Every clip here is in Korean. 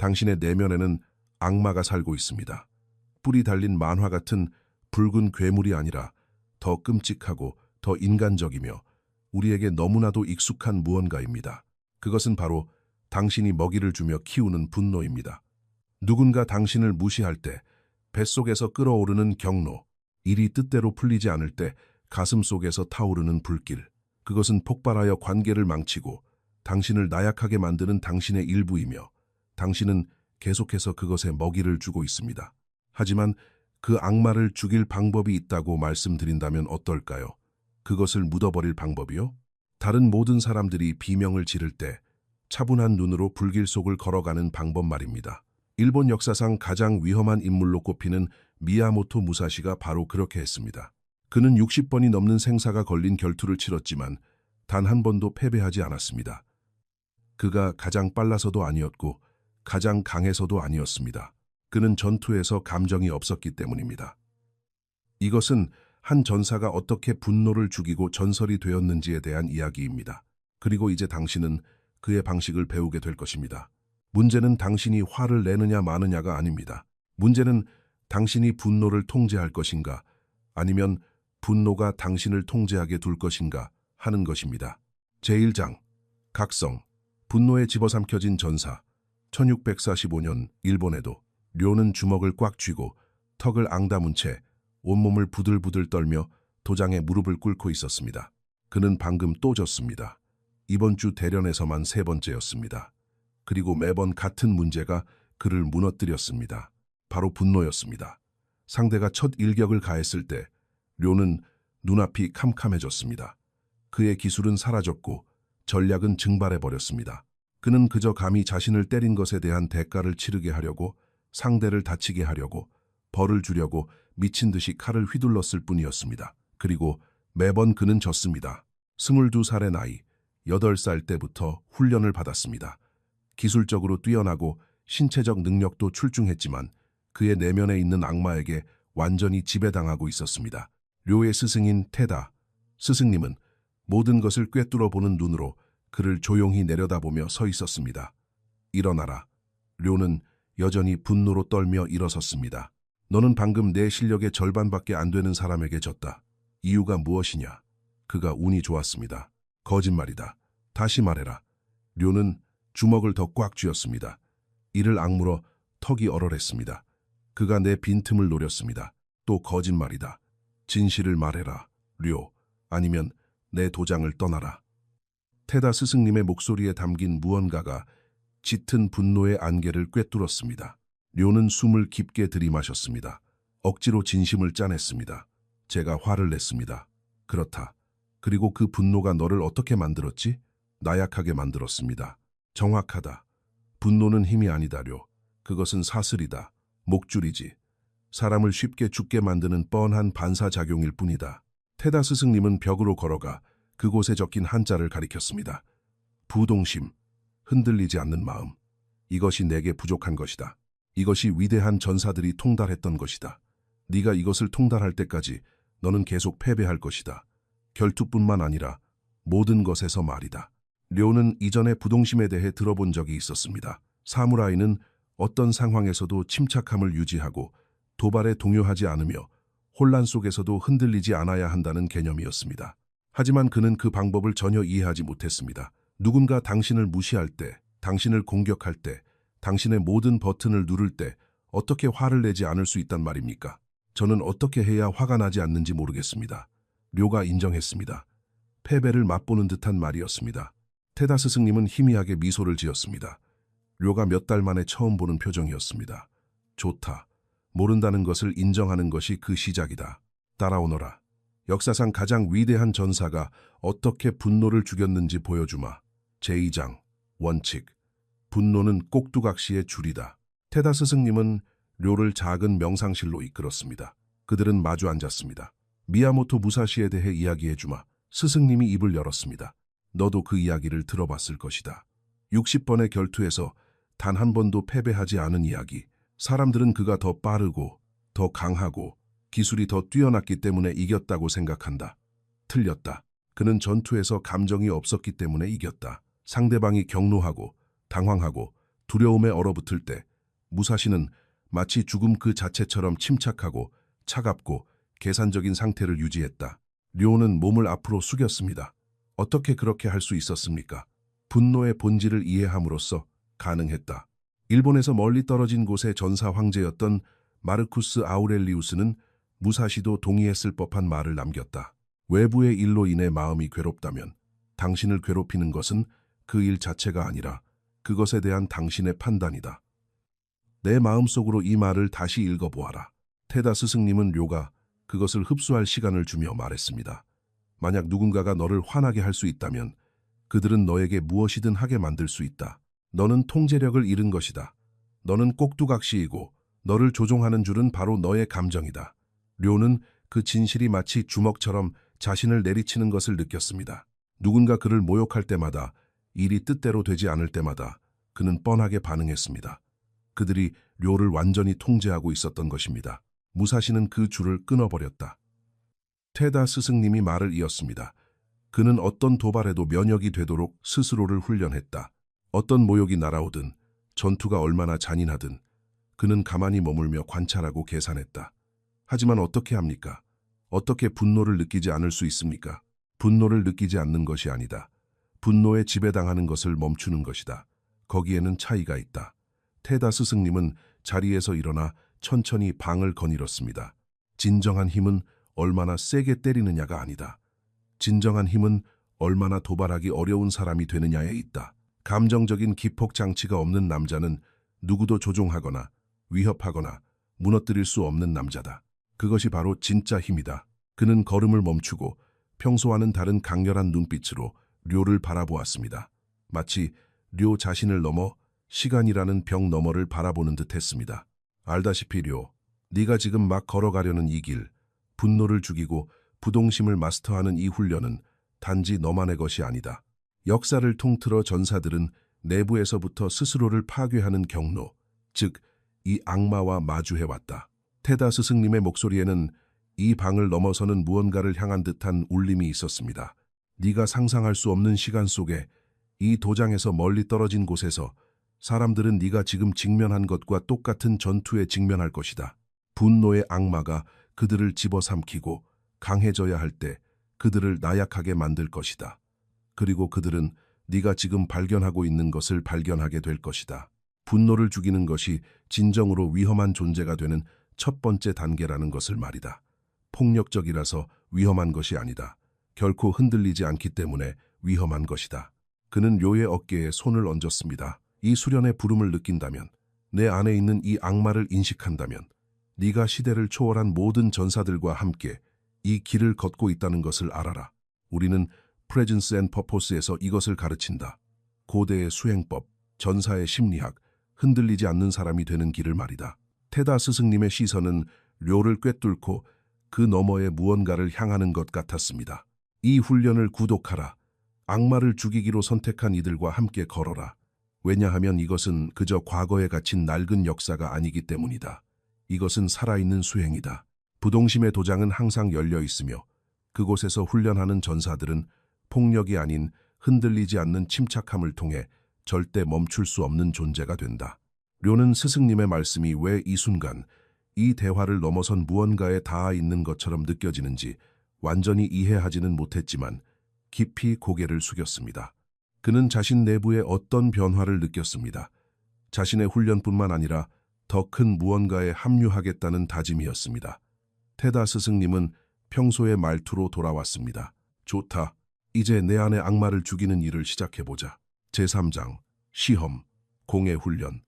당신의 내면에는 악마가 살고 있습니다. 뿔이 달린 만화 같은 붉은 괴물이 아니라 더 끔찍하고 더 인간적이며 우리에게 너무나도 익숙한 무언가입니다. 그것은 바로 당신이 먹이를 주며 키우는 분노입니다. 누군가 당신을 무시할 때 뱃속에서 끓어오르는 경로, 일이 뜻대로 풀리지 않을 때 가슴 속에서 타오르는 불길, 그것은 폭발하여 관계를 망치고 당신을 나약하게 만드는 당신의 일부이며 당신은 계속해서 그것에 먹이를 주고 있습니다. 하지만 그 악마를 죽일 방법이 있다고 말씀드린다면 어떨까요? 그것을 묻어버릴 방법이요? 다른 모든 사람들이 비명을 지를 때 차분한 눈으로 불길 속을 걸어가는 방법 말입니다. 일본 역사상 가장 위험한 인물로 꼽히는 미야모토 무사시가 바로 그렇게 했습니다. 그는 60번이 넘는 생사가 걸린 결투를 치렀지만 단 한 번도 패배하지 않았습니다. 그가 가장 빨라서도 아니었고 가장 강해서도 아니었습니다. 그는 전투에서 감정이 없었기 때문입니다. 이것은 한 전사가 어떻게 분노를 죽이고 전설이 되었는지에 대한 이야기입니다. 그리고 이제 당신은 그의 방식을 배우게 될 것입니다. 문제는 당신이 화를 내느냐 마느냐가 아닙니다. 문제는 당신이 분노를 통제할 것인가 아니면 분노가 당신을 통제하게 둘 것인가 하는 것입니다. 제1장 각성 분노에 집어삼켜진 전사 1645년 일본에도 료는 주먹을 꽉 쥐고 턱을 앙다문 채 온몸을 부들부들 떨며 도장에 무릎을 꿇고 있었습니다. 그는 방금 또 졌습니다. 이번 주 대련에서만 3번째였습니다. 그리고 매번 같은 문제가 그를 무너뜨렸습니다. 바로 분노였습니다. 상대가 첫 일격을 가했을 때 료는 눈앞이 캄캄해졌습니다. 그의 기술은 사라졌고 전략은 증발해버렸습니다. 그는 그저 감히 자신을 때린 것에 대한 대가를 치르게 하려고 상대를 다치게 하려고 벌을 주려고 미친 듯이 칼을 휘둘렀을 뿐이었습니다. 그리고 매번 그는 졌습니다. 22살의 나이, 8살 때부터 훈련을 받았습니다. 기술적으로 뛰어나고 신체적 능력도 출중했지만 그의 내면에 있는 악마에게 완전히 지배당하고 있었습니다. 료의 스승인 테다 스승님은 모든 것을 꿰뚫어 보는 눈으로 그를 조용히 내려다보며 서 있었습니다. 일어나라. 료는 여전히 분노로 떨며 일어섰습니다. 너는 방금 내 실력의 절반밖에 안 되는 사람에게 졌다. 이유가 무엇이냐? 그가 운이 좋았습니다. 거짓말이다. 다시 말해라. 료는 주먹을 더 꽉 쥐었습니다. 이를 악물어 턱이 얼얼했습니다. 그가 내 빈틈을 노렸습니다. 또 거짓말이다. 진실을 말해라. 료. 아니면 내 도장을 떠나라. 테다 스승님의 목소리에 담긴 무언가가 짙은 분노의 안개를 꿰뚫었습니다. 료는 숨을 깊게 들이마셨습니다. 억지로 진심을 짜냈습니다. 제가 화를 냈습니다. 그렇다. 그리고 그 분노가 너를 어떻게 만들었지? 나약하게 만들었습니다. 정확하다. 분노는 힘이 아니다, 료. 그것은 사슬이다. 목줄이지. 사람을 쉽게 죽게 만드는 뻔한 반사작용일 뿐이다. 테다 스승님은 벽으로 걸어가 그곳에 적힌 한자를 가리켰습니다. 부동심, 흔들리지 않는 마음. 이것이 내게 부족한 것이다. 이것이 위대한 전사들이 통달했던 것이다. 네가 이것을 통달할 때까지 너는 계속 패배할 것이다. 결투뿐만 아니라 모든 것에서 말이다. 료는 이전에 부동심에 대해 들어본 적이 있었습니다. 사무라이는 어떤 상황에서도 침착함을 유지하고 도발에 동요하지 않으며 혼란 속에서도 흔들리지 않아야 한다는 개념이었습니다. 하지만 그는 그 방법을 전혀 이해하지 못했습니다. 누군가 당신을 무시할 때, 당신을 공격할 때, 당신의 모든 버튼을 누를 때 어떻게 화를 내지 않을 수 있단 말입니까? 저는 어떻게 해야 화가 나지 않는지 모르겠습니다. 료가 인정했습니다. 패배를 맛보는 듯한 말이었습니다. 테다 스승님은 희미하게 미소를 지었습니다. 료가 몇 달 만에 처음 보는 표정이었습니다. 좋다. 모른다는 것을 인정하는 것이 그 시작이다. 따라오너라. 역사상 가장 위대한 전사가 어떻게 분노를 죽였는지 보여주마. 제2장 원칙. 분노는 꼭두각시의 줄이다. 테다 스승님은 료를 작은 명상실로 이끌었습니다. 그들은 마주 앉았습니다. 미야모토 무사시에 대해 이야기해주마. 스승님이 입을 열었습니다. 너도 그 이야기를 들어봤을 것이다. 60번의 결투에서 단 한 번도 패배하지 않은 이야기. 사람들은 그가 더 빠르고 더 강하고 기술이 더 뛰어났기 때문에 이겼다고 생각한다. 틀렸다. 그는 전투에서 감정이 없었기 때문에 이겼다. 상대방이 격노하고 당황하고 두려움에 얼어붙을 때 무사시는 마치 죽음 그 자체처럼 침착하고 차갑고 계산적인 상태를 유지했다. 료는 몸을 앞으로 숙였습니다. 어떻게 그렇게 할 수 있었습니까? 분노의 본질을 이해함으로써 가능했다. 일본에서 멀리 떨어진 곳의 전사 황제였던 마르쿠스 아우렐리우스는 무사시도 동의했을 법한 말을 남겼다. 외부의 일로 인해 마음이 괴롭다면 당신을 괴롭히는 것은 그 일 자체가 아니라 그것에 대한 당신의 판단이다. 내 마음속으로 이 말을 다시 읽어보아라. 테다 스승님은 료가 그것을 흡수할 시간을 주며 말했습니다. 만약 누군가가 너를 화나게 할 수 있다면 그들은 너에게 무엇이든 하게 만들 수 있다. 너는 통제력을 잃은 것이다. 너는 꼭두각시이고 너를 조종하는 줄은 바로 너의 감정이다. 료는 그 진실이 마치 주먹처럼 자신을 내리치는 것을 느꼈습니다. 누군가 그를 모욕할 때마다, 일이 뜻대로 되지 않을 때마다 그는 뻔하게 반응했습니다. 그들이 료를 완전히 통제하고 있었던 것입니다. 무사시는 그 줄을 끊어버렸다. 테다 스승님이 말을 이었습니다. 그는 어떤 도발에도 면역이 되도록 스스로를 훈련했다. 어떤 모욕이 날아오든 전투가 얼마나 잔인하든 그는 가만히 머물며 관찰하고 계산했다. 하지만 어떻게 합니까? 어떻게 분노를 느끼지 않을 수 있습니까? 분노를 느끼지 않는 것이 아니다. 분노에 지배당하는 것을 멈추는 것이다. 거기에는 차이가 있다. 테다 스승님은 자리에서 일어나 천천히 방을 거닐었습니다. 진정한 힘은 얼마나 세게 때리느냐가 아니다. 진정한 힘은 얼마나 도발하기 어려운 사람이 되느냐에 있다. 감정적인 기폭 장치가 없는 남자는 누구도 조종하거나 위협하거나 무너뜨릴 수 없는 남자다. 그것이 바로 진짜 힘이다. 그는 걸음을 멈추고 평소와는 다른 강렬한 눈빛으로 료를 바라보았습니다. 마치 료 자신을 넘어 시간이라는 벽 너머를 바라보는 듯 했습니다. 알다시피 료, 네가 지금 막 걸어가려는 이 길, 분노를 죽이고 부동심을 마스터하는 이 훈련은 단지 너만의 것이 아니다. 역사를 통틀어 전사들은 내부에서부터 스스로를 파괴하는 경로, 즉 이 악마와 마주해왔다. 테다 스승님의 목소리에는 이 방을 넘어서는 무언가를 향한 듯한 울림이 있었습니다. 네가 상상할 수 없는 시간 속에 이 도장에서 멀리 떨어진 곳에서 사람들은 네가 지금 직면한 것과 똑같은 전투에 직면할 것이다. 분노의 악마가 그들을 집어삼키고 강해져야 할 때 그들을 나약하게 만들 것이다. 그리고 그들은 네가 지금 발견하고 있는 것을 발견하게 될 것이다. 분노를 죽이는 것이 진정으로 위험한 존재가 되는 첫 번째 단계라는 것을 말이다. 폭력적이라서 위험한 것이 아니다. 결코 흔들리지 않기 때문에 위험한 것이다. 그는 료의 어깨에 손을 얹었습니다. 이 수련의 부름을 느낀다면, 내 안에 있는 이 악마를 인식한다면 네가 시대를 초월한 모든 전사들과 함께 이 길을 걷고 있다는 것을 알아라. 우리는 프레젠스 앤 퍼포스에서 이것을 가르친다. 고대의 수행법, 전사의 심리학, 흔들리지 않는 사람이 되는 길을 말이다. 테다 스승님의 시선은 료를 꿰뚫고 그 너머의 무언가를 향하는 것 같았습니다. 이 훈련을 구독하라. 악마를 죽이기로 선택한 이들과 함께 걸어라. 왜냐하면 이것은 그저 과거에 갇힌 낡은 역사가 아니기 때문이다. 이것은 살아있는 수행이다. 부동심의 도장은 항상 열려 있으며 그곳에서 훈련하는 전사들은 폭력이 아닌 흔들리지 않는 침착함을 통해 절대 멈출 수 없는 존재가 된다. 료는 스승님의 말씀이 왜 이 순간 이 대화를 넘어선 무언가에 닿아 있는 것처럼 느껴지는지 완전히 이해하지는 못했지만 깊이 고개를 숙였습니다. 그는 자신 내부에 어떤 변화를 느꼈습니다. 자신의 훈련뿐만 아니라 더 큰 무언가에 합류하겠다는 다짐이었습니다. 테다 스승님은 평소의 말투로 돌아왔습니다. 좋다. 이제 내 안의 악마를 죽이는 일을 시작해보자. 제3장, 시험, 공의 훈련.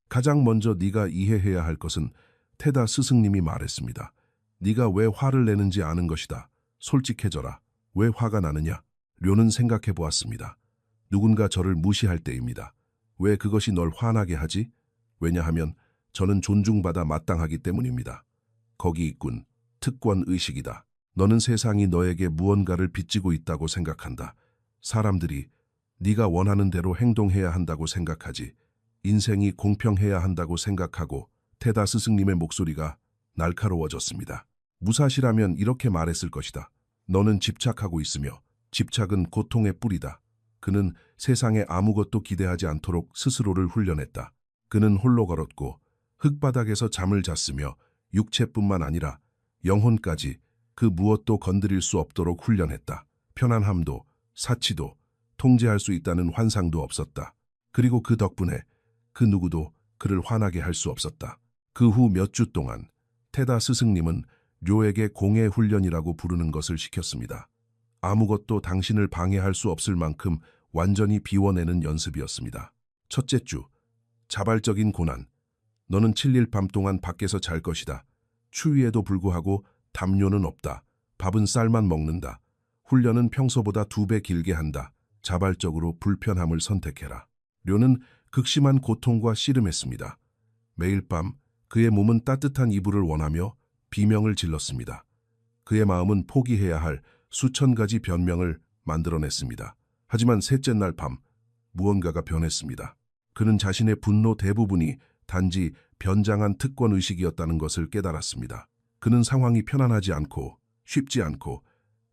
가장 먼저 네가 이해해야 할 것은 테다 스승님이 말했습니다. 네가 왜 화를 내는지 아는 것이다. 솔직해져라. 왜 화가 나느냐? 료는 생각해보았습니다. 누군가 저를 무시할 때입니다. 왜 그것이 널 화나게 하지? 왜냐하면 저는 존중받아 마땅하기 때문입니다. 거기 있군. 특권 의식이다. 너는 세상이 너에게 무언가를 빚지고 있다고 생각한다. 사람들이 네가 원하는 대로 행동해야 한다고 생각하지. 인생이 공평해야 한다고 생각하고. 테다 스승님의 목소리가 날카로워졌습니다. 무사시라면 이렇게 말했을 것이다. 너는 집착하고 있으며 집착은 고통의 뿌리다. 그는 세상에 아무것도 기대하지 않도록 스스로를 훈련했다. 그는 홀로 걸었고 흙바닥에서 잠을 잤으며 육체뿐만 아니라 영혼까지 그 무엇도 건드릴 수 없도록 훈련했다. 편안함도 사치도 통제할 수 있다는 환상도 없었다. 그리고 그 덕분에 그 누구도 그를 화나게 할 수 없었다. 그 후 몇 주 동안 테다 스승님은 료에게 공예 훈련이라고 부르는 것을 시켰습니다. 아무것도 당신을 방해할 수 없을 만큼 완전히 비워내는 연습이었습니다. 첫째 주, 자발적인 고난. 너는 7일 밤 동안 밖에서 잘 것이다. 추위에도 불구하고 담요는 없다. 밥은 쌀만 먹는다. 훈련은 평소보다 2배 길게 한다. 자발적으로 불편함을 선택해라. 료는 극심한 고통과 씨름했습니다. 매일 밤 그의 몸은 따뜻한 이불을 원하며 비명을 질렀습니다. 그의 마음은 포기해야 할 수천 가지 변명을 만들어냈습니다. 하지만 셋째 날 밤 무언가가 변했습니다. 그는 자신의 분노 대부분이 단지 변장한 특권의식이었다는 것을 깨달았습니다. 그는 상황이 편안하지 않고 쉽지 않고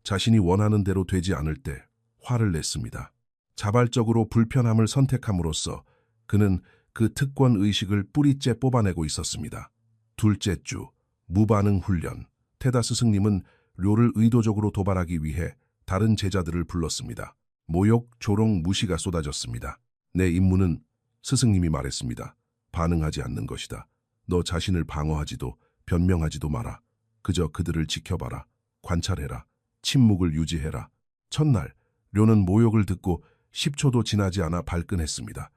자신이 원하는 대로 되지 않을 때 화를 냈습니다. 자발적으로 불편함을 선택함으로써 그는 그 특권의식을 뿌리째 뽑아내고 있었습니다. 둘째 주, 무반응 훈련. 테다 스승님은 료를 의도적으로 도발하기 위해 다른 제자들을 불렀습니다. 모욕, 조롱, 무시가 쏟아졌습니다. 내 임무는, 스승님이 말했습니다, 반응하지 않는 것이다. 너 자신을 방어하지도 변명하지도 마라. 그저 그들을 지켜봐라. 관찰해라. 침묵을 유지해라. 첫날 료는 모욕을 듣고 10초도 지나지 않아 발끈했습니다.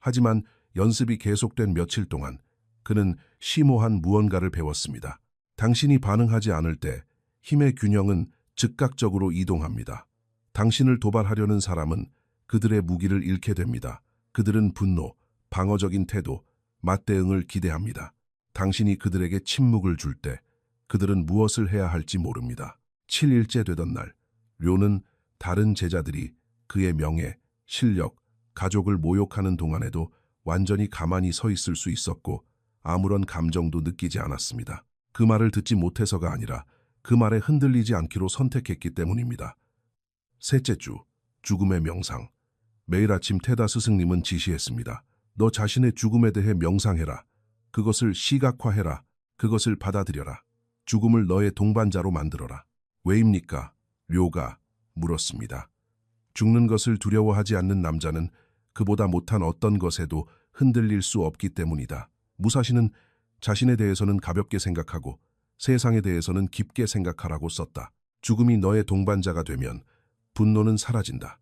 하지만 연습이 계속된 며칠 동안 그는 심오한 무언가를 배웠습니다. 당신이 반응하지 않을 때 힘의 균형은 즉각적으로 이동합니다. 당신을 도발하려는 사람은 그들의 무기를 잃게 됩니다. 그들은 분노, 방어적인 태도, 맞대응을 기대합니다. 당신이 그들에게 침묵을 줄 때 그들은 무엇을 해야 할지 모릅니다. 7일째 되던 날, 료는 다른 제자들이 그의 명예, 실력, 가족을 모욕하는 동안에도 완전히 가만히 서 있을 수 있었고 아무런 감정도 느끼지 않았습니다. 그 말을 듣지 못해서가 아니라 그 말에 흔들리지 않기로 선택했기 때문입니다. 셋째 주, 죽음의 명상. 매일 아침 테다 스승님은 지시했습니다. 너 자신의 죽음에 대해 명상해라. 그것을 시각화해라. 그것을 받아들여라. 죽음을 너의 동반자로 만들어라. 왜입니까? 료가 물었습니다. 죽는 것을 두려워하지 않는 남자는 그보다 못한 어떤 것에도 흔들릴 수 없기 때문이다. 무사시는 자신에 대해서는 가볍게 생각하고 세상에 대해서는 깊게 생각하라고 썼다. 죽음이 너의 동반자가 되면 분노는 사라진다.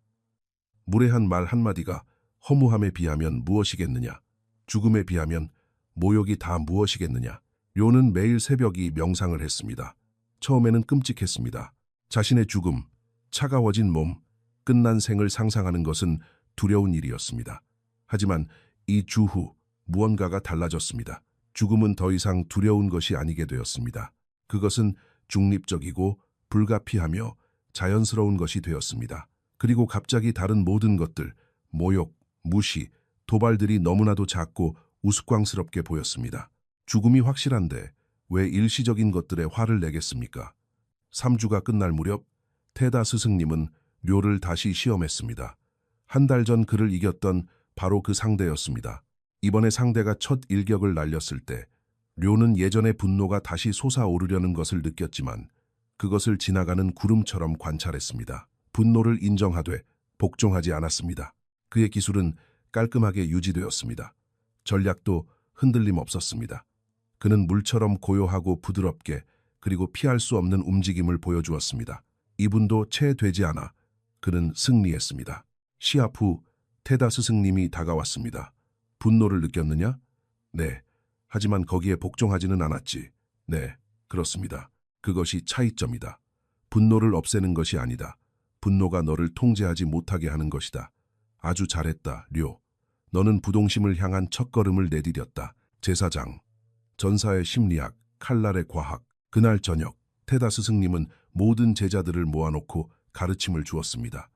무례한 말 한마디가 허무함에 비하면 무엇이겠느냐? 죽음에 비하면 모욕이 다 무엇이겠느냐? 료는 매일 새벽이 명상을 했습니다. 처음에는 끔찍했습니다. 자신의 죽음, 차가워진 몸, 끝난 생을 상상하는 것은 두려운 일이었습니다. 하지만 이 주 후 무언가가 달라졌습니다. 죽음은 더 이상 두려운 것이 아니게 되었습니다. 그것은 중립적이고 불가피하며 자연스러운 것이 되었습니다. 그리고 갑자기 다른 모든 것들, 모욕, 무시, 도발들이 너무나도 작고 우스꽝스럽게 보였습니다. 죽음이 확실한데 왜 일시적인 것들에 화를 내겠습니까? 3주가 끝날 무렵 테다 스승님은 료를 다시 시험했습니다. 한 달 전 그를 이겼던 바로 그 상대였습니다. 이번에 상대가 첫 일격을 날렸을 때 료는 예전의 분노가 다시 솟아오르려는 것을 느꼈지만 그것을 지나가는 구름처럼 관찰했습니다. 분노를 인정하되 복종하지 않았습니다. 그의 기술은 깔끔하게 유지되었습니다. 전략도 흔들림 없었습니다. 그는 물처럼 고요하고 부드럽게 그리고 피할 수 없는 움직임을 보여주었습니다. 이분도 채 되지 않아 그는 승리했습니다. 시합 후 테다 스승님이 다가왔습니다. 분노를 느꼈느냐? 네. 하지만 거기에 복종하지는 않았지. 네, 그렇습니다. 그것이 차이점이다. 분노를 없애는 것이 아니다. 분노가 너를 통제하지 못하게 하는 것이다. 아주 잘했다, 료. 너는 부동심을 향한 첫걸음을 내디뎠다. 제사장, 전사의 심리학, 칼날의 과학. 그날 저녁, 테다 스승님은 모든 제자들을 모아놓고 가르침을 주었습니다.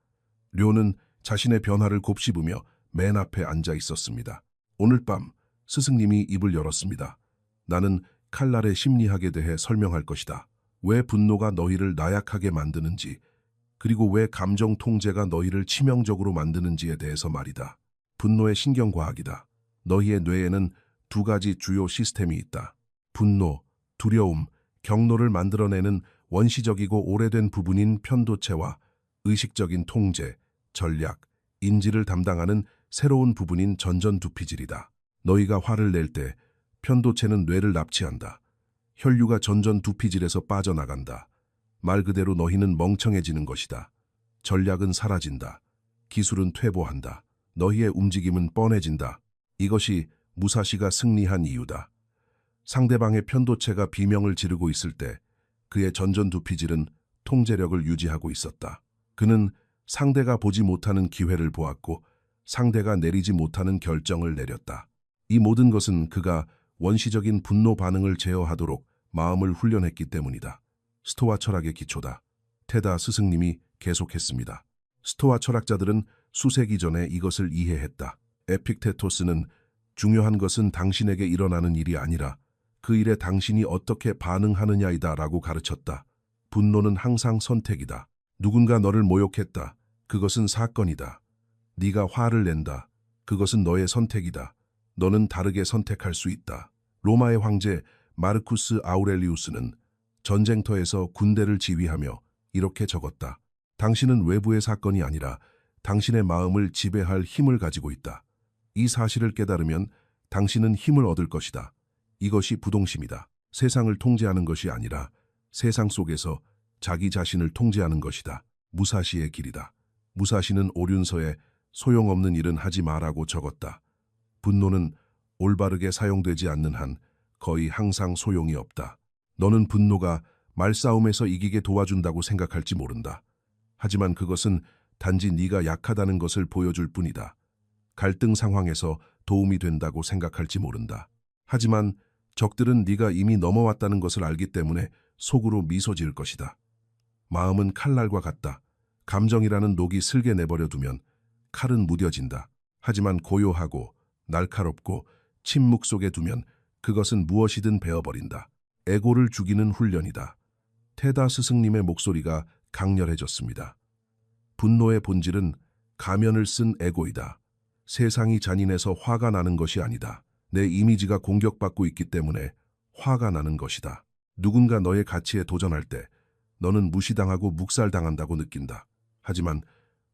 료는 자신의 변화를 곱씹으며 맨 앞에 앉아 있었습니다. 오늘 밤 스승님이 입을 열었습니다. 나는 칼날의 심리학에 대해 설명할 것이다. 왜 분노가 너희를 나약하게 만드는지, 그리고 왜 감정 통제가 너희를 치명적으로 만드는지에 대해서 말이다. 분노의 신경과학이다. 너희의 뇌에는 두 가지 주요 시스템이 있다. 분노, 두려움, 경로를 만들어내는 원시적이고 오래된 부분인 편도체와 의식적인 통제, 전략, 인지를 담당하는 새로운 부분인 전전두피질이다. 너희가 화를 낼 때 편도체는 뇌를 납치한다. 혈류가 전전두피질에서 빠져나간다. 말 그대로 너희는 멍청해지는 것이다. 전략은 사라진다. 기술은 퇴보한다. 너희의 움직임은 뻔해진다. 이것이 무사시가 승리한 이유다. 상대방의 편도체가 비명을 지르고 있을 때 그의 전전두피질은 통제력을 유지하고 있었다. 그는 상대가 보지 못하는 기회를 보았고 상대가 내리지 못하는 결정을 내렸다. 이 모든 것은 그가 원시적인 분노 반응을 제어하도록 마음을 훈련했기 때문이다. 스토아 철학의 기초다. 테다 스승님이 계속했습니다. 스토아 철학자들은 수세기 전에 이것을 이해했다. 에픽테토스는 중요한 것은 당신에게 일어나는 일이 아니라 그 일에 당신이 어떻게 반응하느냐이다 라고 가르쳤다. 분노는 항상 선택이다. 누군가 너를 모욕했다. 그것은 사건이다. 네가 화를 낸다. 그것은 너의 선택이다. 너는 다르게 선택할 수 있다. 로마의 황제 마르쿠스 아우렐리우스는 전쟁터에서 군대를 지휘하며 이렇게 적었다. 당신은 외부의 사건이 아니라 당신의 마음을 지배할 힘을 가지고 있다. 이 사실을 깨달으면 당신은 힘을 얻을 것이다. 이것이 부동심이다. 세상을 통제하는 것이 아니라 세상 속에서 자기 자신을 통제하는 것이다. 무사시의 길이다. 무사시는 오륜서에 소용없는 일은 하지 마라고 적었다. 분노는 올바르게 사용되지 않는 한 거의 항상 소용이 없다. 너는 분노가 말싸움에서 이기게 도와준다고 생각할지 모른다. 하지만 그것은 단지 네가 약하다는 것을 보여줄 뿐이다. 갈등 상황에서 도움이 된다고 생각할지 모른다. 하지만 적들은 네가 이미 넘어왔다는 것을 알기 때문에 속으로 미소 지을 것이다. 마음은 칼날과 같다. 감정이라는 녹이 슬게 내버려 두면 칼은 무뎌진다. 하지만 고요하고 날카롭고 침묵 속에 두면 그것은 무엇이든 베어버린다. 에고를 죽이는 훈련이다. 테다 스승님의 목소리가 강렬해졌습니다. 분노의 본질은 가면을 쓴 에고이다. 세상이 잔인해서 화가 나는 것이 아니다. 내 이미지가 공격받고 있기 때문에 화가 나는 것이다. 누군가 너의 가치에 도전할 때 너는 무시당하고 묵살당한다고 느낀다. 하지만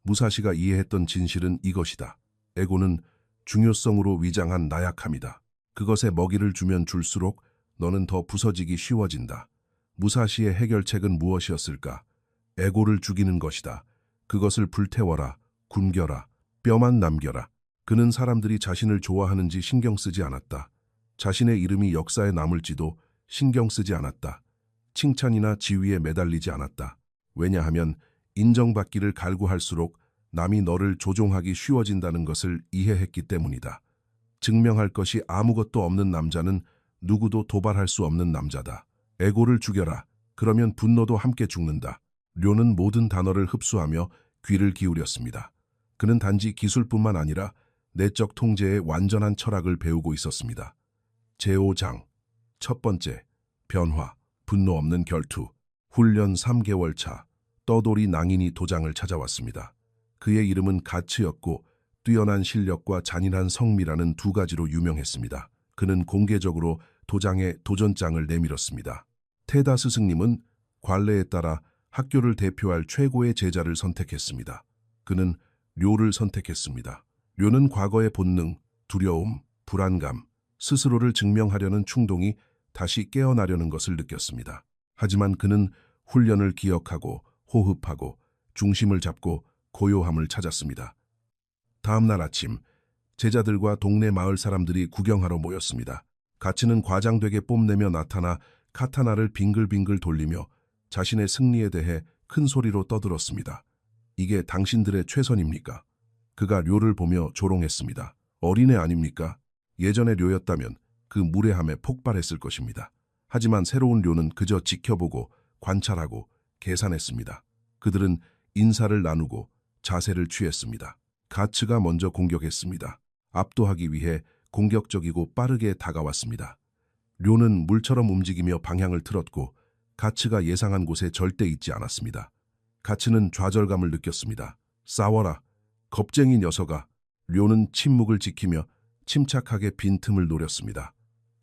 무사시가 이해했던 진실은 이것이다. 에고는 중요성으로 위장한 나약함이다. 그것에 먹이를 주면 줄수록 너는 더 부서지기 쉬워진다. 무사시의 해결책은 무엇이었을까? 에고를 죽이는 것이다. 그것을 불태워라, 굶겨라, 뼈만 남겨라. 그는 사람들이 자신을 좋아하는지 신경 쓰지 않았다. 자신의 이름이 역사에 남을지도 신경 쓰지 않았다. 칭찬이나 지위에 매달리지 않았다. 왜냐하면 인정받기를 갈구할수록 남이 너를 조종하기 쉬워진다는 것을 이해했기 때문이다. 증명할 것이 아무것도 없는 남자는 누구도 도발할 수 없는 남자다. 에고를 죽여라. 그러면 분노도 함께 죽는다. 료는 모든 단어를 흡수하며 귀를 기울였습니다. 그는 단지 기술뿐만 아니라 내적 통제의 완전한 철학을 배우고 있었습니다. 제5장 첫 번째, 변화, 분노 없는 결투. 훈련 3개월 차, 떠돌이 낭인이 도장을 찾아왔습니다. 그의 이름은 가츠였고 뛰어난 실력과 잔인한 성미라는 두 가지로 유명했습니다. 그는 공개적으로 도장에 도전장을 내밀었습니다. 테다 스승님은 관례에 따라 학교를 대표할 최고의 제자를 선택했습니다. 그는 료를 선택했습니다. 료는 과거의 본능, 두려움, 불안감, 스스로를 증명하려는 충동이 다시 깨어나려는 것을 느꼈습니다. 하지만 그는 훈련을 기억하고 호흡하고 중심을 잡고 고요함을 찾았습니다. 다음 날 아침, 제자들과 동네 마을 사람들이 구경하러 모였습니다. 가츠는 과장되게 뽐내며 나타나 카타나를 빙글빙글 돌리며 자신의 승리에 대해 큰 소리로 떠들었습니다. 이게 당신들의 최선입니까? 그가 료를 보며 조롱했습니다. 어린애 아닙니까? 예전의 료였다면 그 무례함에 폭발했을 것입니다. 하지만 새로운 료는 그저 지켜보고 관찰하고 계산했습니다. 그들은 인사를 나누고 자세를 취했습니다. 가츠가 먼저 공격했습니다. 압도하기 위해 공격적이고 빠르게 다가왔습니다. 료는 물처럼 움직이며 방향을 틀었고 가츠가 예상한 곳에 절대 있지 않았습니다. 가츠는 좌절감을 느꼈습니다. 싸워라, 겁쟁이 녀석아. 료는 침묵을 지키며 침착하게 빈틈을 노렸습니다.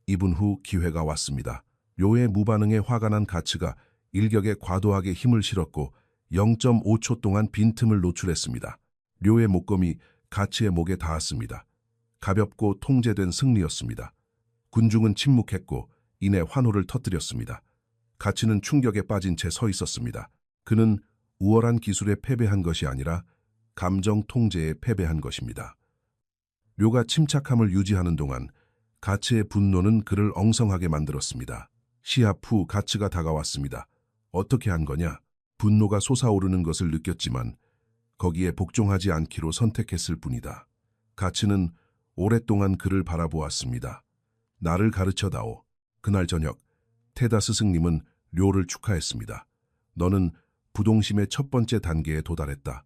2분 후 기회가 왔습니다. 료의 무반응에 화가 난 가츠가 일격에 과도하게 힘을 실었고 0.5초 동안 빈틈을 노출했습니다. 료의 목검이 가츠의 목에 닿았습니다. 가볍고 통제된 승리였습니다. 군중은 침묵했고 이내 환호를 터뜨렸습니다. 가츠는 충격에 빠진 채 서 있었습니다. 그는 우월한 기술에 패배한 것이 아니라 감정 통제에 패배한 것입니다. 료가 침착함을 유지하는 동안 가츠의 분노는 그를 엉성하게 만들었습니다. 시합 후 가츠가 다가왔습니다. 어떻게 한 거냐? 분노가 솟아오르는 것을 느꼈지만 거기에 복종하지 않기로 선택했을 뿐이다. 가츠는 오랫동안 그를 바라보았습니다. 나를 가르쳐다오. 그날 저녁 테다 스승님은 료를 축하했습니다. 너는 부동심의 첫 번째 단계에 도달했다.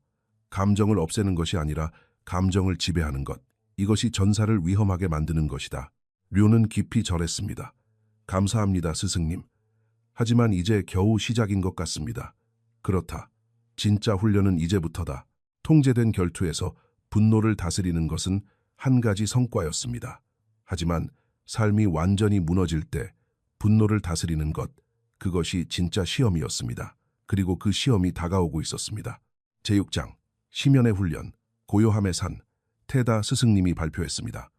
감정을 없애는 것이 아니라 감정을 지배하는 것. 이것이 전사를 위험하게 만드는 것이다. 료는 깊이 절했습니다. 감사합니다, 스승님. 하지만 이제 겨우 시작인 것 같습니다. 그렇다. 진짜 훈련은 이제부터다. 통제된 결투에서 분노를 다스리는 것은 한 가지 성과였습니다. 하지만 삶이 완전히 무너질 때 분노를 다스리는 것, 그것이 진짜 시험이었습니다. 그리고 그 시험이 다가오고 있었습니다. 제6장, 심연의 훈련, 고요함의 산, 테다 스승님이 발표했습니다.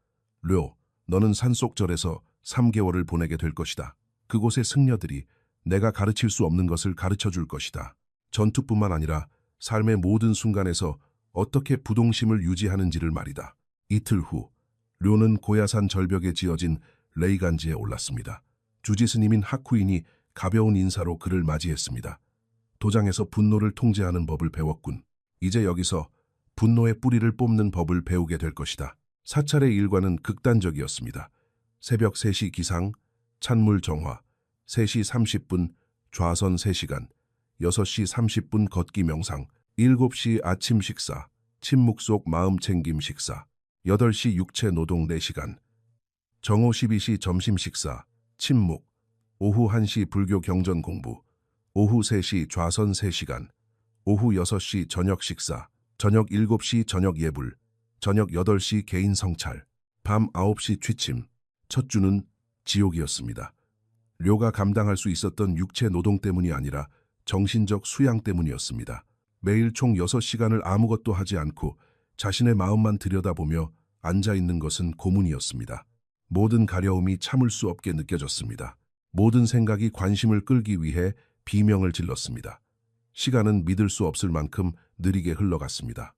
료, 너는 산속절에서 3개월을 보내게 될 것이다. 그곳의 승려들이 내가 가르칠 수 없는 것을 가르쳐줄 것이다. 전투뿐만 아니라 삶의 모든 순간에서 어떻게 부동심을 유지하는지를 말이다. 이틀 후, 료는 고야산 절벽에 지어진 레이간지에 올랐습니다. 주지스님인 하쿠인이 가벼운 인사로 그를 맞이했습니다. 도장에서 분노를 통제하는 법을 배웠군. 이제 여기서 분노의 뿌리를 뽑는 법을 배우게 될 것이다. 사찰의 일과는 극단적이었습니다. 새벽 3시 기상, 찬물 정화, 3시 30분 좌선 3시간, 6시 30분 걷기 명상, 7시 아침 식사, 침묵 속 마음 챙김 식사, 8시 육체 노동 4시간, 정오 12시 점심 식사, 침묵, 오후 1시 불교 경전 공부, 오후 3시 좌선 3시간, 오후 6시 저녁 식사, 저녁 7시 저녁 예불, 저녁 8시 개인 성찰, 밤 9시 취침. 첫 주는 지옥이었습니다. 료가 감당할 수 있었던 육체 노동 때문이 아니라 정신적 수양 때문이었습니다. 매일 총 6시간을 아무것도 하지 않고 자신의 마음만 들여다보며 앉아있는 것은 고문이었습니다. 모든 가려움이 참을 수 없게 느껴졌습니다. 모든 생각이 관심을 끌기 위해 비명을 질렀습니다. 시간은 믿을 수 없을 만큼 느리게 흘러갔습니다.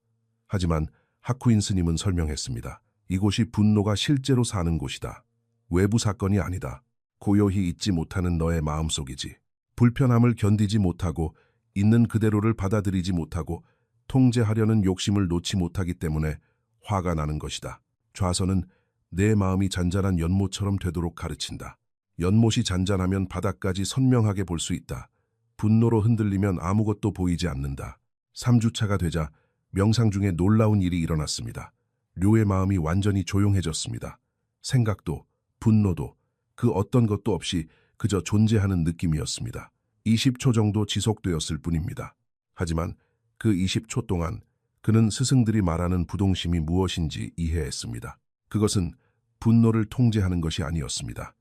하지만 하쿠인 스님은 설명했습니다. 이곳이 분노가 실제로 사는 곳이다. 외부 사건이 아니다. 고요히 잊지 못하는 너의 마음속이지. 불편함을 견디지 못하고 있는 그대로를 받아들이지 못하고 통제하려는 욕심을 놓지 못하기 때문에 화가 나는 것이다. 좌선은 내 마음이 잔잔한 연못처럼 되도록 가르친다. 연못이 잔잔하면 바닥까지 선명하게 볼 수 있다. 분노로 흔들리면 아무것도 보이지 않는다. 3주차가 되자 명상 중에 놀라운 일이 일어났습니다. 료의 마음이 완전히 조용해졌습니다. 생각도, 분노도, 그 어떤 것도 없이 그저 존재하는 느낌이었습니다. 20초 정도 지속되었을 뿐입니다. 하지만 그 20초 동안 그는 스승들이 말하는 부동심이 무엇인지 이해했습니다. 그것은 분노를 통제하는 것이 아니었습니다.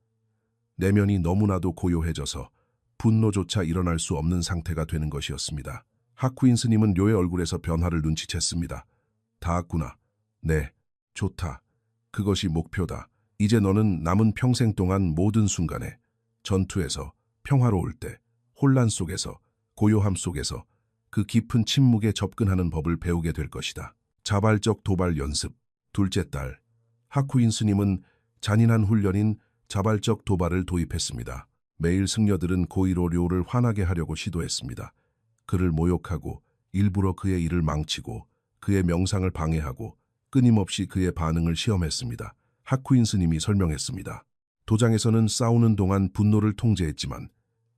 내면이 너무나도 고요해져서 분노조차 일어날 수 없는 상태가 되는 것이었습니다. 하쿠인 스님은 료의 얼굴에서 변화를 눈치챘습니다. 다 왔구나. 네, 좋다. 그것이 목표다. 이제 너는 남은 평생 동안 모든 순간에, 전투에서, 평화로울 때, 혼란 속에서, 고요함 속에서 그 깊은 침묵에 접근하는 법을 배우게 될 것이다. 자발적 도발 연습. 둘째 달, 하쿠인 스님은 잔인한 훈련인 자발적 도발을 도입했습니다. 매일 승려들은 고의로 료를 화나게 하려고 시도했습니다. 그를 모욕하고 일부러 그의 일을 망치고 그의 명상을 방해하고 끊임없이 그의 반응을 시험했습니다. 하쿠인 스님이 설명했습니다. 도장에서는 싸우는 동안 분노를 통제했지만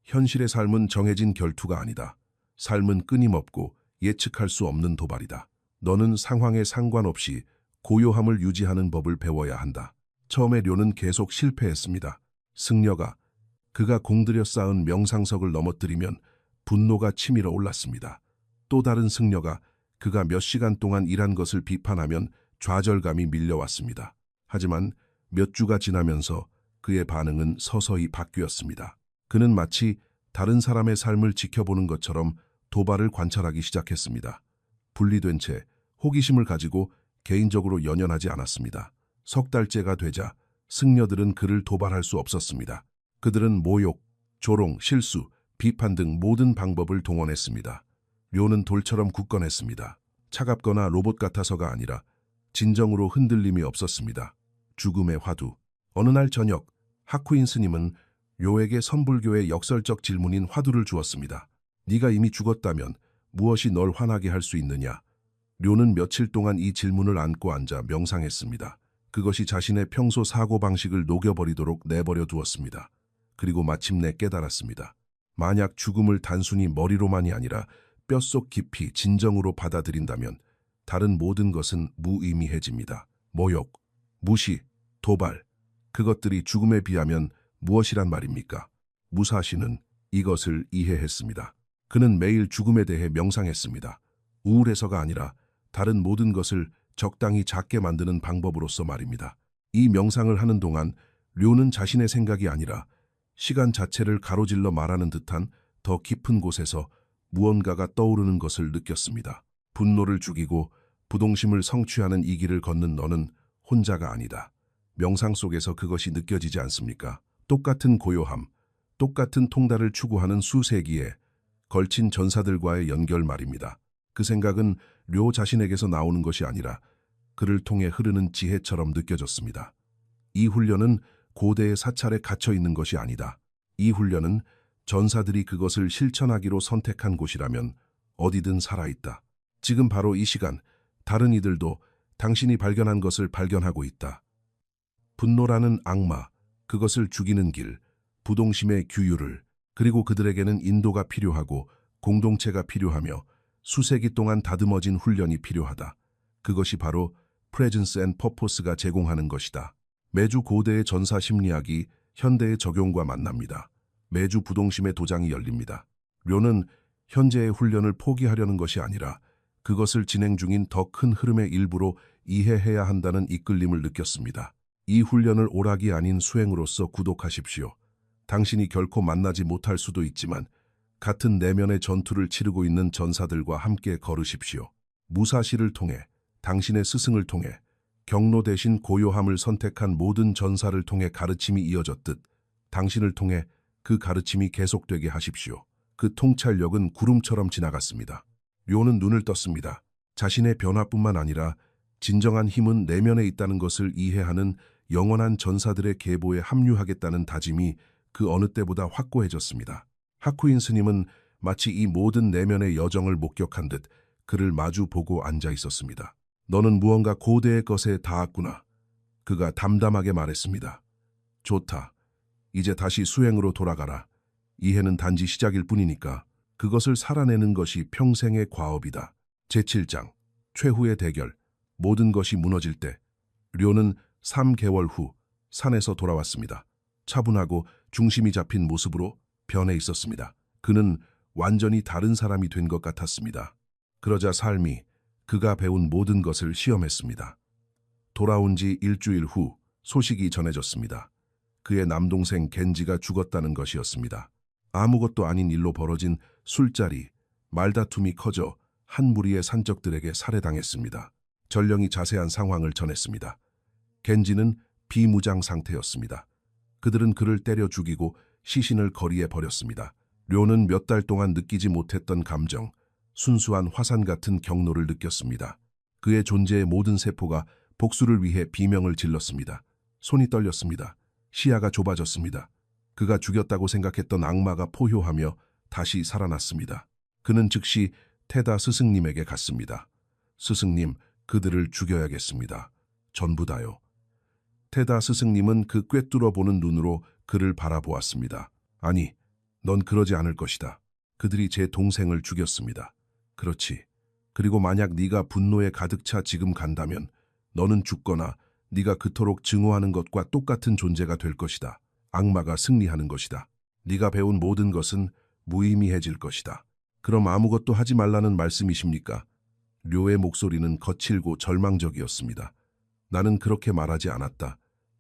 현실의 삶은 정해진 결투가 아니다. 삶은 끊임없고 예측할 수 없는 도발이다. 너는 상황에 상관없이 고요함을 유지하는 법을 배워야 한다. 처음에 료는 계속 실패했습니다. 승려가 그가 공들여 쌓은 명상석을 넘어뜨리면 분노가 치밀어 올랐습니다. 또 다른 승려가 그가 몇 시간 동안 일한 것을 비판하면 좌절감이 밀려왔습니다. 하지만 몇 주가 지나면서 그의 반응은 서서히 바뀌었습니다. 그는 마치 다른 사람의 삶을 지켜보는 것처럼 도발을 관찰하기 시작했습니다. 분리된 채 호기심을 가지고 개인적으로 연연하지 않았습니다. 석 달째가 되자 승려들은 그를 도발할 수 없었습니다. 그들은 모욕, 조롱, 실수, 비판 등 모든 방법을 동원했습니다. 료는 돌처럼 굳건했습니다. 차갑거나 로봇 같아서가 아니라 진정으로 흔들림이 없었습니다. 죽음의 화두. 어느 날 저녁, 하쿠인 스님은 료에게 선불교의 역설적 질문인 화두를 주었습니다. 네가 이미 죽었다면 무엇이 널 화나게 할 수 있느냐? 료는 며칠 동안 이 질문을 안고 앉아 명상했습니다. 그것이 자신의 평소 사고방식을 녹여버리도록 내버려 두었습니다. 그리고 마침내 깨달았습니다. 만약 죽음을 단순히 머리로만이 아니라 뼛속 깊이 진정으로 받아들인다면 다른 모든 것은 무의미해집니다. 모욕, 무시, 도발, 그것들이 죽음에 비하면 무엇이란 말입니까? 무사시는 이것을 이해했습니다. 그는 매일 죽음에 대해 명상했습니다. 우울해서가 아니라 다른 모든 것을 적당히 작게 만드는 방법으로서 말입니다. 이 명상을 하는 동안 료는 자신의 생각이 아니라 시간 자체를 가로질러 말하는 듯한 더 깊은 곳에서 무언가가 떠오르는 것을 느꼈습니다. 분노를 죽이고 부동심을 성취하는 이 길을 걷는 너는 혼자가 아니다. 명상 속에서 그것이 느껴지지 않습니까? 똑같은 고요함, 똑같은 통달을 추구하는 수세기에 걸친 전사들과의 연결 말입니다. 그 생각은 료 자신에게서 나오는 것이 아니라 그를 통해 흐르는 지혜처럼 느껴졌습니다. 이 훈련은 고대의 사찰에 갇혀 있는 것이 아니다. 이 훈련은 전사들이 그것을 실천하기로 선택한 곳이라면 어디든 살아있다. 지금 바로 이 시간, 다른 이들도 당신이 발견한 것을 발견하고 있다. 분노라는 악마, 그것을 죽이는 길, 부동심의 규율을, 그리고 그들에게는 인도가 필요하고 공동체가 필요하며 수세기 동안 다듬어진 훈련이 필요하다. 그것이 바로 프레젠스 앤 퍼포스가 제공하는 것이다. 매주 고대의 전사 심리학이 현대의 적용과 만납니다. 매주 부동심의 도장이 열립니다. 료는 현재의 훈련을 포기하려는 것이 아니라 그것을 진행 중인 더 큰 흐름의 일부로 이해해야 한다는 이끌림을 느꼈습니다. 이 훈련을 오락이 아닌 수행으로서 구독하십시오. 당신이 결코 만나지 못할 수도 있지만 같은 내면의 전투를 치르고 있는 전사들과 함께 걸으십시오. 무사시를 통해, 당신의 스승을 통해, 경로 대신 고요함을 선택한 모든 전사를 통해 가르침이 이어졌듯 당신을 통해 그 가르침이 계속되게 하십시오. 그 통찰력은 구름처럼 지나갔습니다. 료는 눈을 떴습니다. 자신의 변화뿐만 아니라 진정한 힘은 내면에 있다는 것을 이해하는 영원한 전사들의 계보에 합류하겠다는 다짐이 그 어느 때보다 확고해졌습니다. 하쿠인 스님은 마치 이 모든 내면의 여정을 목격한 듯 그를 마주 보고 앉아 있었습니다. 너는 무언가 고대의 것에 닿았구나. 그가 담담하게 말했습니다. 좋다. 이제 다시 수행으로 돌아가라. 이해는 단지 시작일 뿐이니까 그것을 살아내는 것이 평생의 과업이다. 제7장, 최후의 대결. 모든 것이 무너질 때 료는 3개월 후 산에서 돌아왔습니다. 차분하고 중심이 잡힌 모습으로 변해 있었습니다. 그는 완전히 다른 사람이 된 것 같았습니다. 그러자 삶이 그가 배운 모든 것을 시험했습니다. 돌아온 지 일주일 후 소식이 전해졌습니다. 그의 남동생 겐지가 죽었다는 것이었습니다. 아무것도 아닌 일로 벌어진 술자리, 말다툼이 커져 한 무리의 산적들에게 살해당했습니다. 전령이 자세한 상황을 전했습니다. 겐지는 비무장 상태였습니다. 그들은 그를 때려 죽이고 시신을 거리에 버렸습니다. 료는 몇 달 동안 느끼지 못했던 감정, 순수한 화산 같은 경노를 느꼈습니다. 그의 존재의 모든 세포가 복수를 위해 비명을 질렀습니다. 손이 떨렸습니다. 시야가 좁아졌습니다. 그가 죽였다고 생각했던 악마가 포효하며 다시 살아났습니다. 그는 즉시 테다 스승님에게 갔습니다. 스승님, 그들을 죽여야겠습니다. 전부 다요. 테다 스승님은 그 꿰뚫어 보는 눈으로 그를 바라보았습니다. 아니, 넌 그러지 않을 것이다. 그들이 제 동생을 죽였습니다. 그렇지. 그리고 만약 네가 분노에 가득 차 지금 간다면 너는 죽거나 네가 그토록 증오하는 것과 똑같은 존재가 될 것이다. 악마가 승리하는 것이다. 네가 배운 모든 것은 무의미해질 것이다. 그럼 아무것도 하지 말라는 말씀이십니까? 료의 목소리는 거칠고 절망적이었습니다. 나는 그렇게 말하지 않았다.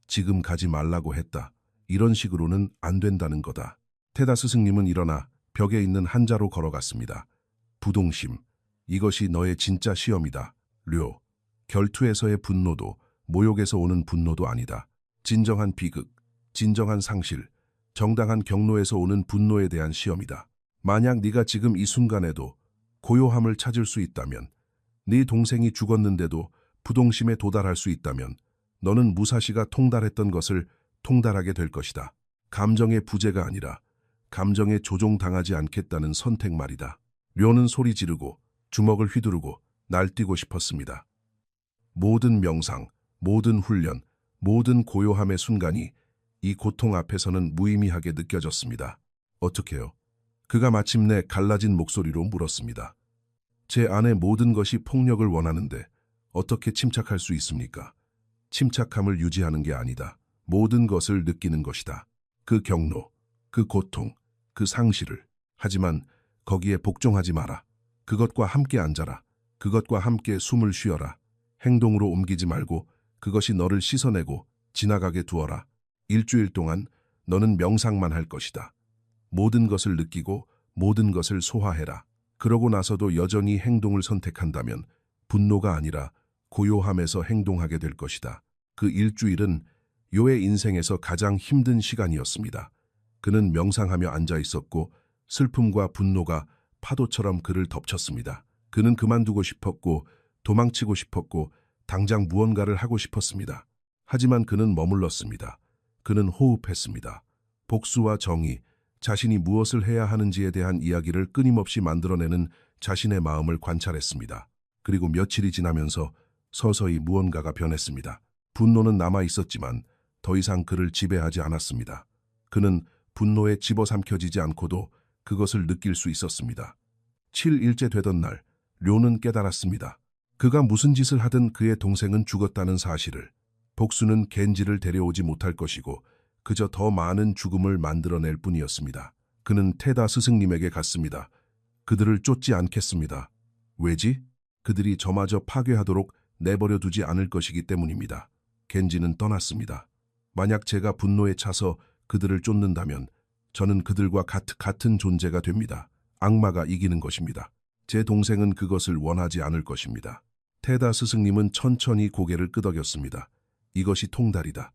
지금 가지 말라고 했다. 이런 식으로는 안 된다는 거다. 테다 스승님은 일어나 벽에 있는 한자로 걸어갔습니다. 부동심, 이것이 너의 진짜 시험이다. 료, 결투에서의 분노도 모욕에서 오는 분노도 아니다. 진정한 비극, 진정한 상실, 정당한 경로에서 오는 분노에 대한 시험이다. 만약 네가 지금 이 순간에도 고요함을 찾을 수 있다면, 네 동생이 죽었는데도 부동심에 도달할 수 있다면 너는 무사시가 통달했던 것을 통달하게 될 것이다. 감정의 부재가 아니라 감정에 조종당하지 않겠다는 선택 말이다. 료는 소리 지르고 주먹을 휘두르고 날뛰고 싶었습니다. 모든 명상, 모든 훈련, 모든 고요함의 순간이 이 고통 앞에서는 무의미하게 느껴졌습니다. 어떻게요? 그가 마침내 갈라진 목소리로 물었습니다. 제 안의 모든 것이 폭력을 원하는데 어떻게 침착할 수 있습니까? 침착함을 유지하는 게 아니다. 모든 것을 느끼는 것이다. 그 경로, 그 고통, 그 상실을. 하지만 거기에 복종하지 마라. 그것과 함께 앉아라. 그것과 함께 숨을 쉬어라. 행동으로 옮기지 말고 그것이 너를 씻어내고 지나가게 두어라. 일주일 동안 너는 명상만 할 것이다. 모든 것을 느끼고 모든 것을 소화해라. 그러고 나서도 여전히 행동을 선택한다면 분노가 아니라 고요함에서 행동하게 될 것이다. 그 일주일은 요의 인생에서 가장 힘든 시간이었습니다. 그는 명상하며 앉아 있었고 슬픔과 분노가 파도처럼 그를 덮쳤습니다. 그는 그만두고 싶었고 도망치고 싶었고 당장 무언가를 하고 싶었습니다. 하지만 그는 머물렀습니다. 그는 호흡했습니다. 복수와 정의, 자신이 무엇을 해야 하는지에 대한 이야기를 끊임없이 만들어내는 자신의 마음을 관찰했습니다. 그리고 며칠이 지나면서 서서히 무언가가 변했습니다. 분노는 남아 있었지만 더 이상 그를 지배하지 않았습니다. 그는 분노에 집어삼켜지지 않고도 그것을 느낄 수 있었습니다. 7일째 되던 날, 료는 깨달았습니다. 그가 무슨 짓을 하든 그의 동생은 죽었다는 사실을. 복수는 겐지를 데려오지 못할 것이고 그저 더 많은 죽음을 만들어낼 뿐이었습니다. 그는 테다 스승님에게 갔습니다. 그들을 쫓지 않겠습니다. 왜지? 그들이 저마저 파괴하도록 내버려 두지 않을 것이기 때문입니다. 겐지는 떠났습니다. 만약 제가 분노에 차서 그들을 쫓는다면 저는 그들과 같은 존재가 됩니다. 악마가 이기는 것입니다. 제 동생은 그것을 원하지 않을 것입니다. 테다 스승님은 천천히 고개를 끄덕였습니다. 이것이 통달이다.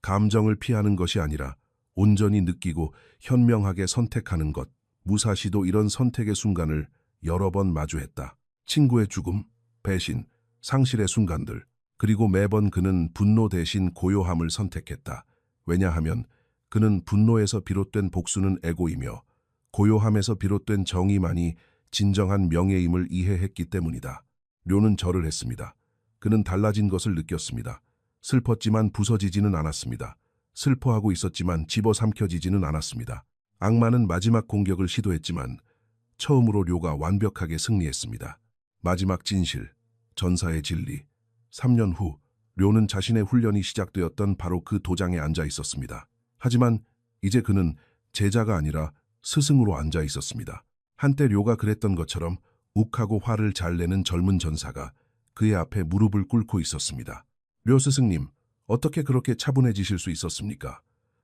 감정을 피하는 것이 아니라 온전히 느끼고 현명하게 선택하는 것. 무사시도 이런 선택의 순간을 여러 번 마주했다. 친구의 죽음, 배신, 상실의 순간들. 그리고 매번 그는 분노 대신 고요함을 선택했다. 왜냐하면 그는 분노에서 비롯된 복수는 에고이며 고요함에서 비롯된 정의만이 진정한 명예임을 이해했기 때문이다. 료는 절을 했습니다. 그는 달라진 것을 느꼈습니다. 슬펐지만 부서지지는 않았습니다. 슬퍼하고 있었지만 집어삼켜지지는 않았습니다. 악마는 마지막 공격을 시도했지만 처음으로 료가 완벽하게 승리했습니다. 마지막 진실, 전사의 진리. 3년 후 료는 자신의 훈련이 시작되었던 바로 그 도장에 앉아 있었습니다. 하지만 이제 그는 제자가 아니라 스승으로 앉아 있었습니다. 한때 료가 그랬던 것처럼 욱하고 화를 잘 내는 젊은 전사가 그의 앞에 무릎을 꿇고 있었습니다. 료 스승님, 어떻게 그렇게 차분해지실 수 있었습니까?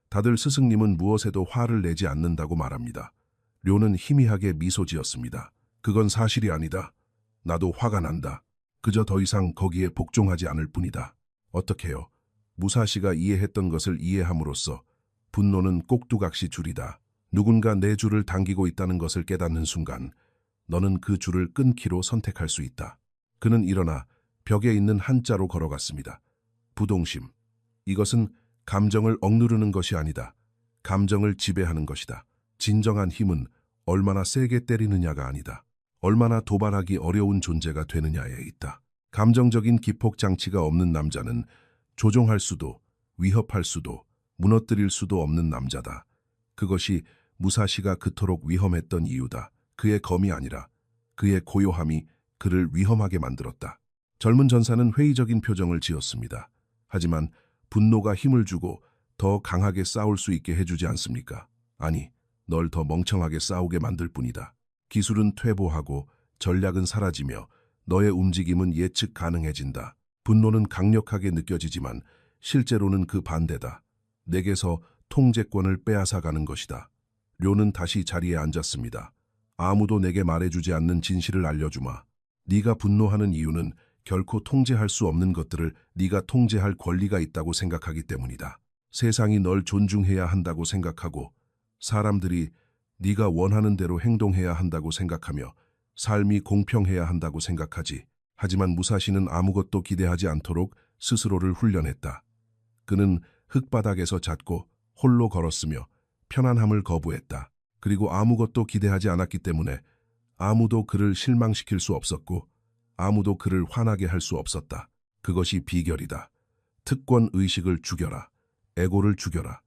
다들 스승님은 무엇에도 화를 내지 않는다고 말합니다. 료는 희미하게 미소 지었습니다. 그건 사실이 아니다. 나도 화가 난다. 그저 더 이상 거기에 복종하지 않을 뿐이다. 어떻게요? 무사시가 이해했던 것을 이해함으로써 분노는 꼭두각시 줄이다. 누군가 내 줄을 당기고 있다는 것을 깨닫는 순간 너는 그 줄을 끊기로 선택할 수 있다. 그는 일어나 벽에 있는 한자로 걸어갔습니다. 부동심. 이것은 감정을 억누르는 것이 아니다. 감정을 지배하는 것이다. 진정한 힘은 얼마나 세게 때리느냐가 아니다. 얼마나 도발하기 어려운 존재가 되느냐에 있다. 감정적인 기폭장치가 없는 남자는 조종할 수도, 위협할 수도, 무너뜨릴 수도 없는 남자다. 그것이 무사시가 그토록 위험했던 이유다. 그의 검이 아니라 그의 고요함이 그를 위험하게 만들었다. 젊은 전사는 회의적인 표정을 지었습니다. 하지만 분노가 힘을 주고 더 강하게 싸울 수 있게 해주지 않습니까? 아니, 널 더 멍청하게 싸우게 만들 뿐이다. 기술은 퇴보하고 전략은 사라지며 너의 움직임은 예측 가능해진다. 분노는 강력하게 느껴지지만 실제로는 그 반대다. 내게서 통제권을 빼앗아가는 것이다. 료는 다시 자리에 앉았습니다. 아무도 내게 말해주지 않는 진실을 알려주마. 네가 분노하는 이유는 결코 통제할 수 없는 것들을 네가 통제할 권리가 있다고 생각하기 때문이다. 세상이 널 존중해야 한다고 생각하고 사람들이 네가 원하는 대로 행동해야 한다고 생각하며 삶이 공평해야 한다고 생각하지. 하지만 무사시는 아무것도 기대하지 않도록 스스로를 훈련했다. 그는 흙바닥에서 잤고 홀로 걸었으며 편안함을 거부했다. 그리고 아무것도 기대하지 않았기 때문에 아무도 그를 실망시킬 수 없었고 아무도 그를 화나게 할 수 없었다. 그것이 비결이다. 특권 의식을 죽여라. 에고를 죽여라.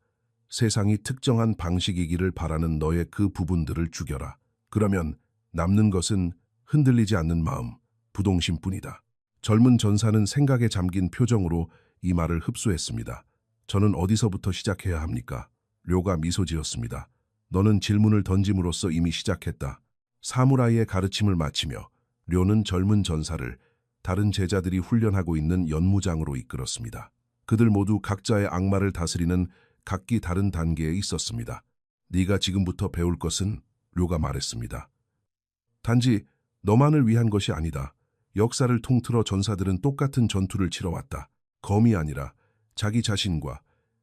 세상이 특정한 방식이기를 바라는 너의 그 부분들을 죽여라. 그러면 남는 것은 흔들리지 않는 마음, 부동심뿐이다. 젊은 전사는 생각에 잠긴 표정으로 이 말을 흡수했습니다. 저는 어디서부터 시작해야 합니까? 료가 미소 지었습니다. 너는 질문을 던짐으로써 이미 시작했다. 사무라이의 가르침을 마치며 료는 젊은 전사를 다른 제자들이 훈련하고 있는 연무장으로 이끌었습니다. 그들 모두 각자의 악마를 다스리는 각기 다른 단계에 있었습니다. 네가 지금부터 배울 것은 료가 말했습니다. 단지 너만을 위한 것이 아니다. 역사를 통틀어 전사들은 똑같은 전투를 치러왔다. 검이 아니라 자기 자신과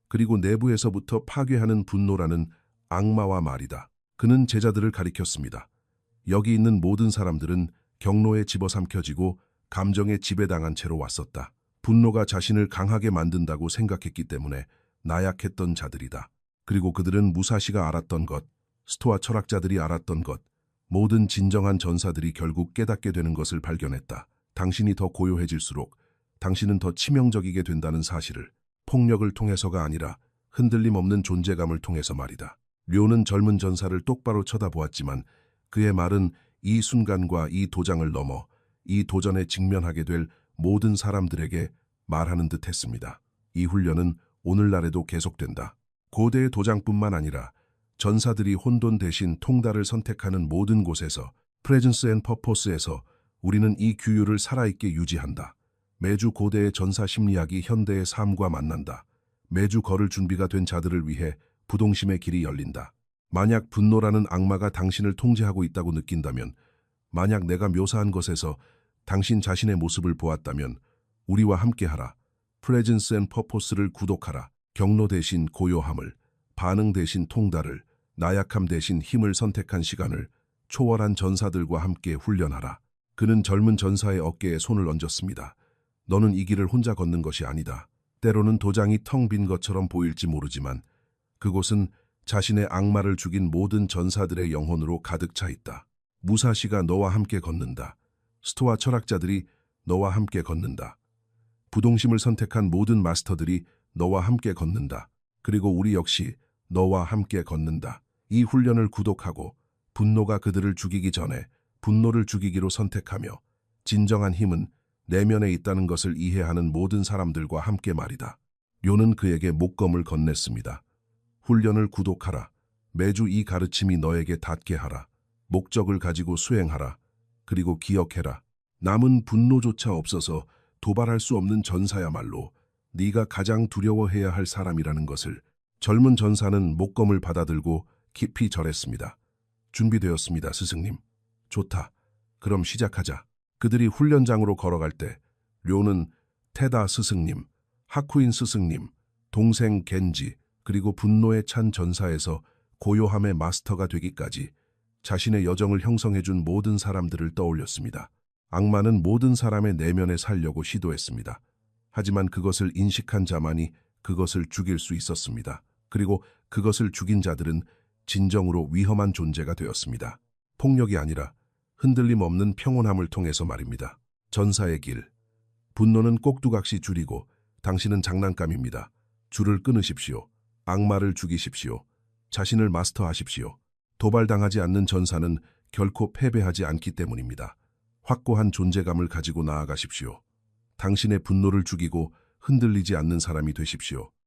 그리고 내부에서부터 파괴하는 분노라는 악마와 말이다. 그는 제자들을 가리켰습니다. 여기 있는 모든 사람들은 경로에 집어삼켜지고 감정에 지배당한 채로 왔었다. 분노가 자신을 강하게 만든다고 생각했기 때문에 나약했던 자들이다. 그리고 그들은 무사시가 알았던 것, 스토아 철학자들이 알았던 것, 모든 진정한 전사들이 결국 깨닫게 되는 것을 발견했다. 당신이 더 고요해질수록 당신은 더 치명적이게 된다는 사실을. 폭력을 통해서가 아니라 흔들림 없는 존재감을 통해서 말이다. 료는 젊은 전사를 똑바로 쳐다보았지만 그의 말은 이 순간과 이 도장을 넘어 이 도전에 직면하게 될 모든 사람들에게 말하는 듯 했습니다. 이 훈련은 오늘날에도 계속된다. 고대의 도장뿐만 아니라 전사들이 혼돈 대신 통달을 선택하는 모든 곳에서 프레젠스 앤 퍼포스에서 우리는 이 규율을 살아있게 유지한다. 매주 고대의 전사 심리학이 현대의 삶과 만난다. 매주 걸을 준비가 된 자들을 위해 부동심의 길이 열린다. 만약 분노라는 악마가 당신을 통제하고 있다고 느낀다면, 만약 내가 묘사한 것에서 당신 자신의 모습을 보았다면 우리와 함께하라. 프레젠스 앤 퍼포스를 구독하라. 경로 대신 고요함을, 반응 대신 통달을, 나약함 대신 힘을 선택한 시간을 초월한 전사들과 함께 훈련하라. 그는 젊은 전사의 어깨에 손을 얹었습니다. 너는 이 길을 혼자 걷는 것이 아니다. 때로는 도장이 텅 빈 것처럼 보일지 모르지만 그곳은 자신의 악마를 죽인 모든 전사들의 영혼으로 가득 차 있다. 무사시가 너와 함께 걷는다. 스토아 철학자들이 너와 함께 걷는다. 부동심을 선택한 모든 마스터들이 너와 함께 걷는다. 그리고 우리 역시 너와 함께 걷는다. 이 훈련을 구독하고 분노가 그들을 죽이기 전에 분노를 죽이기로 선택하며 진정한 힘은 내면에 있다는 것을 이해하는 모든 사람들과 함께 말이다. 료는 그에게 목검을 건넸습니다. 훈련을 구독하라. 매주 이 가르침이 너에게 닿게 하라. 목적을 가지고 수행하라. 그리고 기억해라. 남은 분노조차 없어서 도발할 수 없는 전사야말로 네가 가장 두려워해야 할 사람이라는 것을. 젊은 전사는 목검을 받아들고 깊이 절했습니다. 준비되었습니다, 스승님. 좋다. 그럼 시작하자. 그들이 훈련장으로 걸어갈 때 료는 테다 스승님, 하쿠인 스승님, 동생 겐지, 그리고 분노에 찬 전사에서 고요함의 마스터가 되기까지 자신의 여정을 형성해준 모든 사람들을 떠올렸습니다. 악마는 모든 사람의 내면에 살려고 시도했습니다. 하지만 그것을 인식한 자만이 그것을 죽일 수 있었습니다. 그리고 그것을 죽인 자들은 진정으로 위험한 존재가 되었습니다. 폭력이 아니라 흔들림 없는 평온함을 통해서 말입니다. 전사의 길. 분노는 꼭두각시 줄이고 당신은 장난감입니다. 줄을 끊으십시오. 악마를 죽이십시오. 자신을 마스터하십시오. 도발당하지 않는 전사는 결코 패배하지 않기 때문입니다. 확고한 존재감을 가지고 나아가십시오. 당신의 분노를 죽이고 흔들리지 않는 사람이 되십시오.